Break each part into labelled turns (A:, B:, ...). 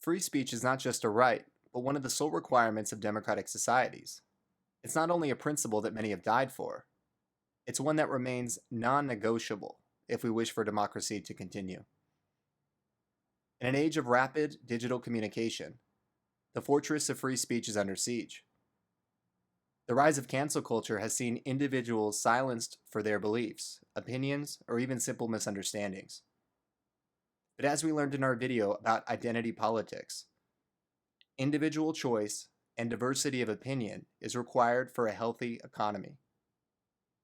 A: Free speech is not just a right, but one of the sole requirements of democratic societies. It's not only a principle that many have died for, it's one that remains non negotiable if we wish for democracy to continue. In an age of rapid digital communication, the fortress of free speech is under siege. The rise of cancel culture has seen individuals silenced for their beliefs, opinions, or even simple misunderstandings. But as we learned in our video about identity politics, individual choice and diversity of opinion is required for a healthy economy.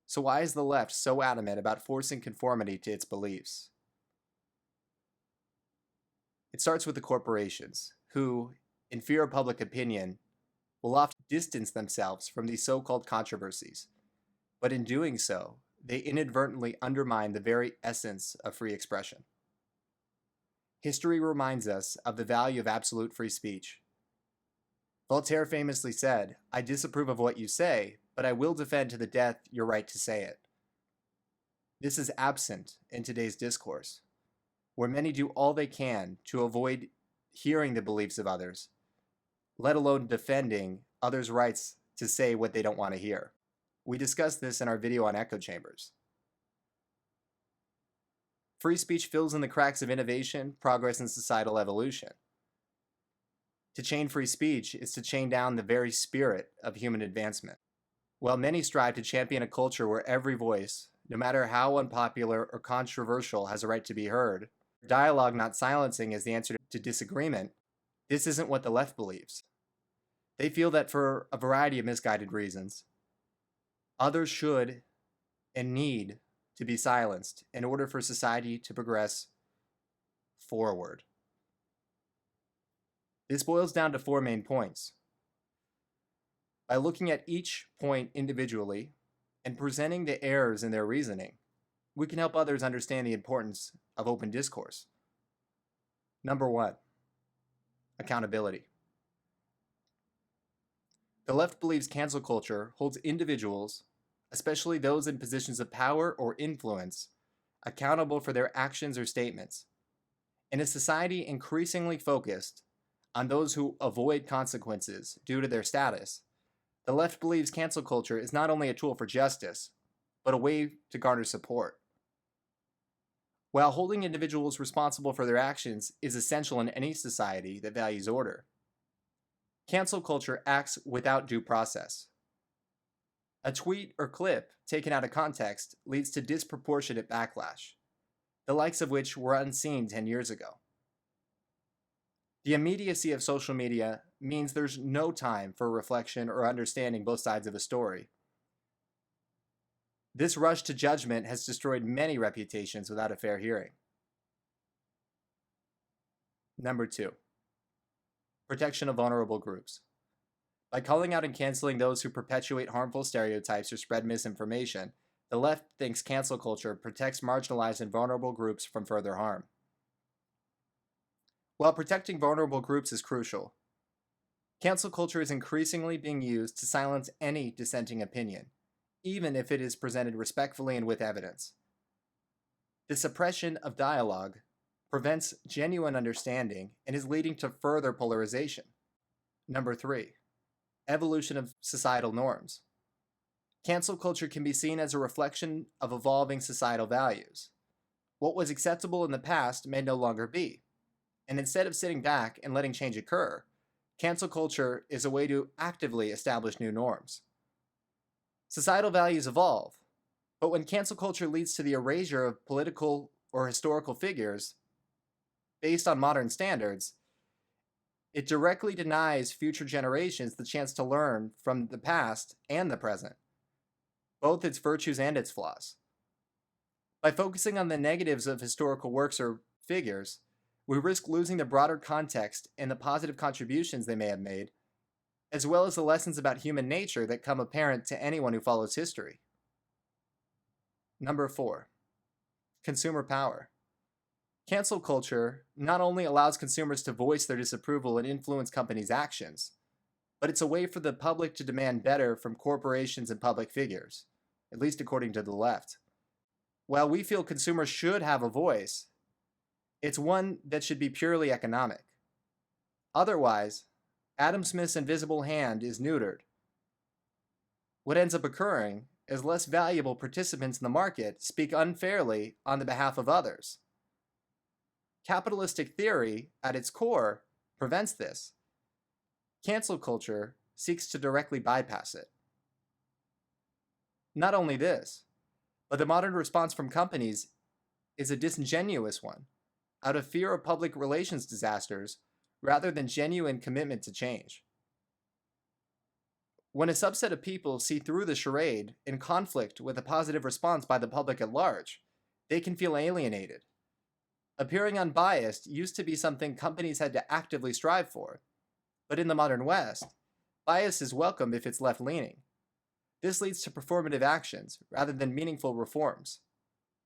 A: So why is the left so adamant about forcing conformity to its beliefs? It starts with the corporations, who, in fear of public opinion, will often distance themselves from these so-called controversies. But in doing so, they inadvertently undermine the very essence of free expression. History reminds us of the value of absolute free speech. Voltaire famously said, "I disapprove of what you say, but I will defend to the death your right to say it." This is absent in today's discourse, where many do all they can to avoid hearing the beliefs of others, let alone defending others' rights to say what they don't want to hear. We discussed this in our video on echo chambers. Free speech fills in the cracks of innovation, progress, and societal evolution. To chain free speech is to chain down the very spirit of human advancement. While many strive to champion a culture where every voice, no matter how unpopular or controversial, has a right to be heard, dialogue not silencing is the answer to disagreement, this isn't what the left believes. They feel that for a variety of misguided reasons, others should and need to be silenced in order for society to progress forward. This boils down to four main points. By looking at each point individually and presenting the errors in their reasoning, we can help others understand the importance of open discourse. Number one, accountability. The left believes cancel culture holds individuals, especially those in positions of power or influence, accountable for their actions or statements. In a society increasingly focused on those who avoid consequences due to their status, the left believes cancel culture is not only a tool for justice, but a way to garner support. While holding individuals responsible for their actions is essential in any society that values order, cancel culture acts without due process. A tweet or clip taken out of context leads to disproportionate backlash, the likes of which were unseen 10 years ago. The immediacy of social media means there's no time for reflection or understanding both sides of a story. This rush to judgment has destroyed many reputations without a fair hearing. Number two, protection of vulnerable groups. By calling out and canceling those who perpetuate harmful stereotypes or spread misinformation, the left thinks cancel culture protects marginalized and vulnerable groups from further harm. While protecting vulnerable groups is crucial, cancel culture is increasingly being used to silence any dissenting opinion, even if it is presented respectfully and with evidence. The suppression of dialogue prevents genuine understanding and is leading to further polarization. Number three, evolution of societal norms. Cancel culture can be seen as a reflection of evolving societal values. What was acceptable in the past may no longer be. And instead of sitting back and letting change occur, cancel culture is a way to actively establish new norms. Societal values evolve, but when cancel culture leads to the erasure of political or historical figures based on modern standards, it directly denies future generations the chance to learn from the past and the present, both its virtues and its flaws. By focusing on the negatives of historical works or figures, we risk losing the broader context and the positive contributions they may have made, as well as the lessons about human nature that come apparent to anyone who follows history. Number four, consumer power. Cancel culture not only allows consumers to voice their disapproval and influence companies' actions, but it's a way for the public to demand better from corporations and public figures, at least according to the left. While we feel consumers should have a voice, it's one that should be purely economic. Otherwise, Adam Smith's invisible hand is neutered. What ends up occurring is less valuable participants in the market speak unfairly on the behalf of others. Capitalistic theory, at its core, prevents this. Cancel culture seeks to directly bypass it. Not only this, but the modern response from companies is a disingenuous one, out of fear of public relations disasters rather than genuine commitment to change. When a subset of people see through the charade in conflict with a positive response by the public at large, they can feel alienated. Appearing unbiased used to be something companies had to actively strive for, but in the modern West, bias is welcome if it's left-leaning. This leads to performative actions rather than meaningful reforms,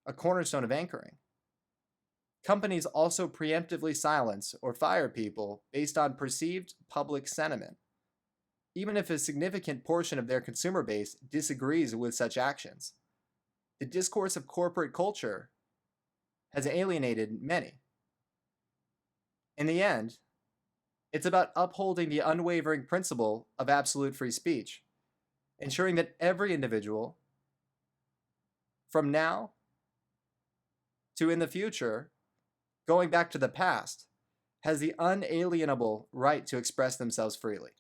A: a cornerstone of anchoring. Companies also preemptively silence or fire people based on perceived public sentiment, even if a significant portion of their consumer base disagrees with such actions. The discourse of corporate culture has alienated many. In the end, it's about upholding the unwavering principle of absolute free speech, ensuring that every individual, from now to in the future, going back to the past, has the unalienable right to express themselves freely.